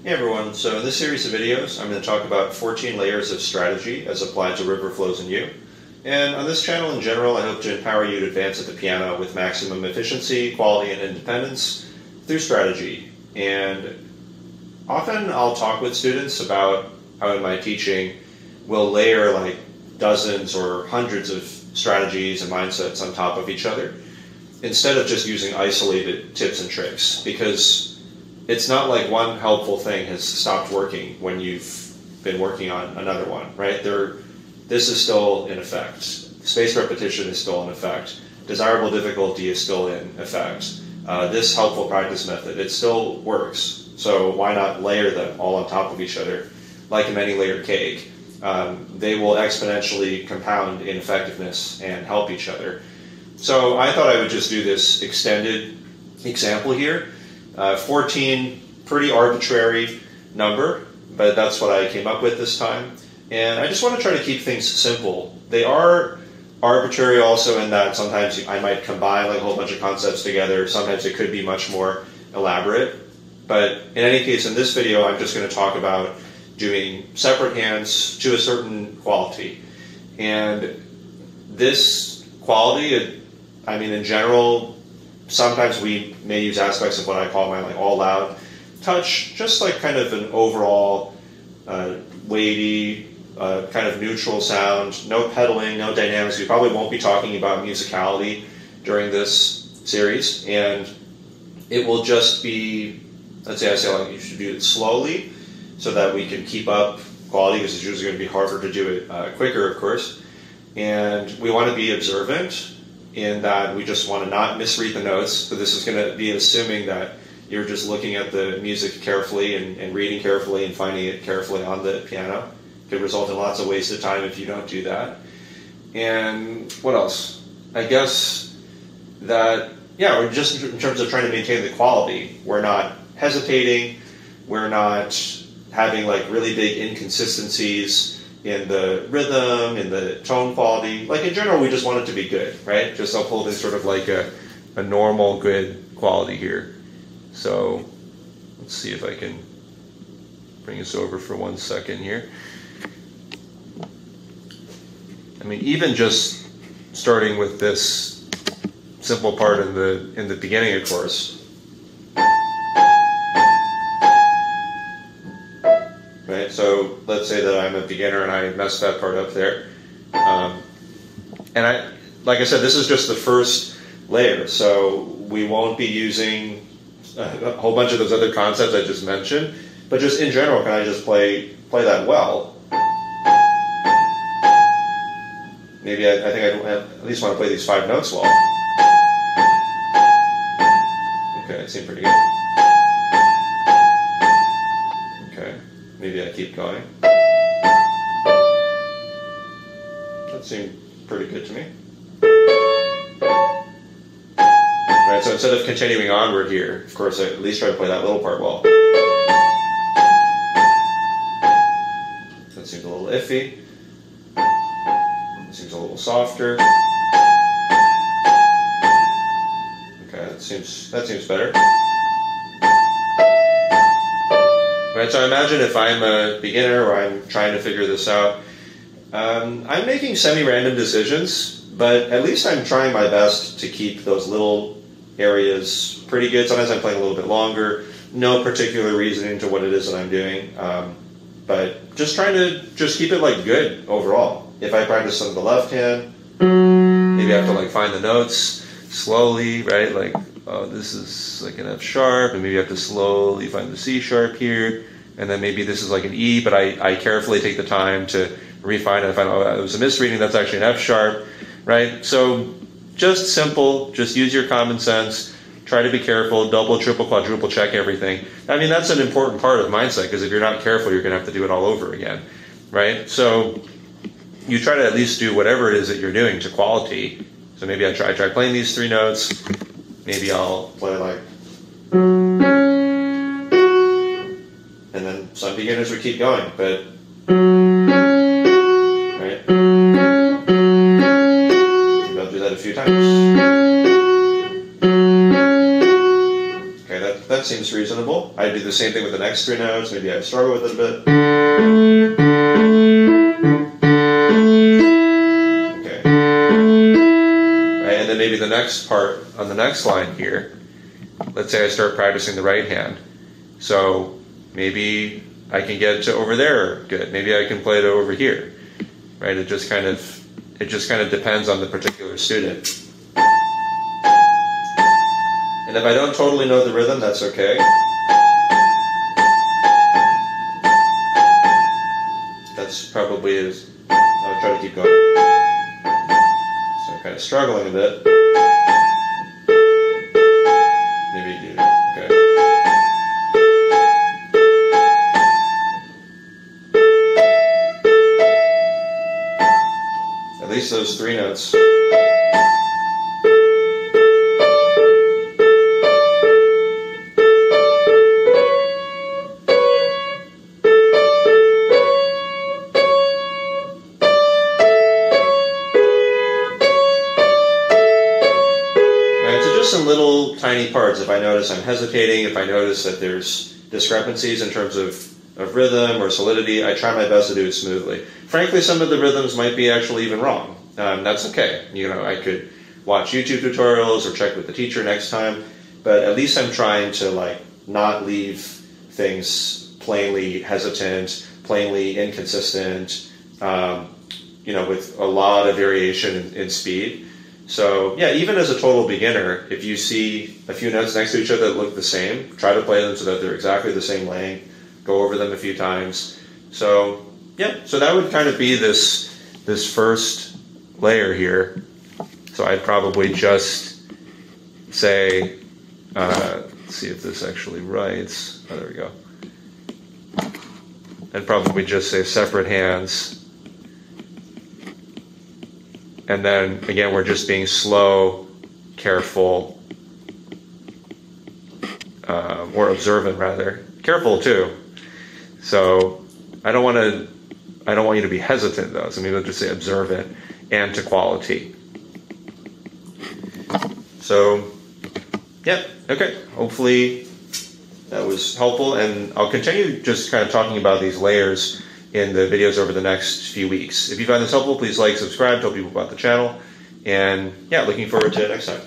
Hey everyone, so in this series of videos I'm going to talk about 14 layers of strategy as applied to River Flows in You. And on this channel in general I hope to empower you to advance at the piano with maximum efficiency, quality, and independence through strategy. And often I'll talk with students about how in my teaching we'll layer like dozens or hundreds of strategies and mindsets on top of each other instead of just using isolated tips and tricks, because it's not like one helpful thing has stopped working when you've been working on another one, right? This is still in effect. Spaced repetition is still in effect. Desirable difficulty is still in effect. This helpful practice method, it still works. So why not layer them all on top of each other like a many-layered cake? They will exponentially compound in effectiveness and help each other. So I thought I would just do this extended example here. 14, pretty arbitrary number, but that's what I came up with this time. And I just want to try to keep things simple. They are arbitrary also in that sometimes I might combine like a whole bunch of concepts together. Sometimes it could be much more elaborate. But in any case, in this video, I'm just going to talk about doing separate hands to a certain quality. And this quality, in general, sometimes we may use aspects of what I call my all loud touch, just like kind of an overall weighty, kind of neutral sound, no pedaling, no dynamics. We probably won't be talking about musicality during this series, and it will just be, let's say I say like you should do it slowly so that we can keep up quality, because it's usually going to be harder to do it quicker, of course. And we want to be observant in that we just want to not misread the notes. So this is going to be assuming that you're just looking at the music carefully and reading carefully and finding it carefully on the piano. It could result in lots of wasted time if you don't do that. And what else? I guess that, yeah, we're just in terms of trying to maintain the quality. We're not hesitating. We're not having like really big inconsistencies in the rhythm, in the tone quality. Like in general, we just want it to be good, right? Just upholding sort of like a normal good quality here. So let's see if I can bring us over for 1 second here. Even just starting with this simple part in the beginning, of course. Right, so let's say that I'm a beginner and I messed that part up there. And like I said, this is just the first layer, so we won't be using a whole bunch of those other concepts I just mentioned, but just in general, can I just play that well? Maybe I think I at least want to play these 5 notes well. Okay, that seemed pretty good. Maybe I keep going. That seemed pretty good to me. Right, so instead of continuing onward here, of course, I at least try to play that little part well. That seems a little iffy. That seems a little softer. Okay, that seems better. Right, so imagine if I'm a beginner or I'm trying to figure this out. I'm making semi-random decisions, but at least I'm trying my best to keep those little areas pretty good. Sometimes I'm playing a little bit longer, no particular reasoning to what it is that I'm doing, but just trying to just keep it like good overall. If I practice on the left hand, maybe I have to like find the notes slowly, right? Like, oh, this is like an F sharp, and maybe I have to slowly find the C sharp here, and then maybe this is like an E, but I carefully take the time to refine it and find, oh, it was a misreading, that's actually an F sharp, right? So just simple, just use your common sense, try to be careful, double, triple, quadruple check everything. That's an important part of mindset, because if you're not careful, you're going to have to do it all over again, right? So you try to at least do whatever it is that you're doing to quality. So maybe I try playing these 3 notes. Maybe I'll play like, and then some beginners would keep going, but, right? Maybe I'll do that a few times. Okay, that that seems reasonable. I do the same thing with the next 3 notes. Maybe I struggle with it a bit. Okay. Right, and then maybe the next part on the next line here, let's say I start practicing the right hand. So maybe I can get to over there good. Maybe I can play it over here. Right? It just kind of depends on the particular student. And if I don't totally know the rhythm, that's okay. That's probably is. I'll try to keep going. So I'm kind of struggling a bit. Maybe you do. Okay. At least those 3 notes. Some little tiny parts. If I notice I'm hesitating, if I notice that there's discrepancies in terms of rhythm or solidity, I try my best to do it smoothly. Frankly, some of the rhythms might be actually even wrong. That's okay. You know, I could watch YouTube tutorials or check with the teacher next time, but at least I'm trying to like not leave things plainly hesitant, plainly inconsistent, you know, with a lot of variation in speed. So yeah, even as a total beginner, if you see a few notes next to each other that look the same, try to play them so that they're exactly the same length. Go over them a few times. So yeah, so that would kind of be this first layer here. So I'd probably just say, let's see if this actually writes. Oh, there we go. I'd probably just say separate hands. And then, again, we're just being slow, careful, or observant, rather. Careful, too. So I don't want you to be hesitant, though. So maybe I'll just say observant and to quality. So, yeah, okay. Hopefully that was helpful. And I'll continue just kind of talking about these layers in the videos over the next few weeks. If you found this helpful, please like, subscribe, tell people about the channel, and yeah, looking forward to it next time.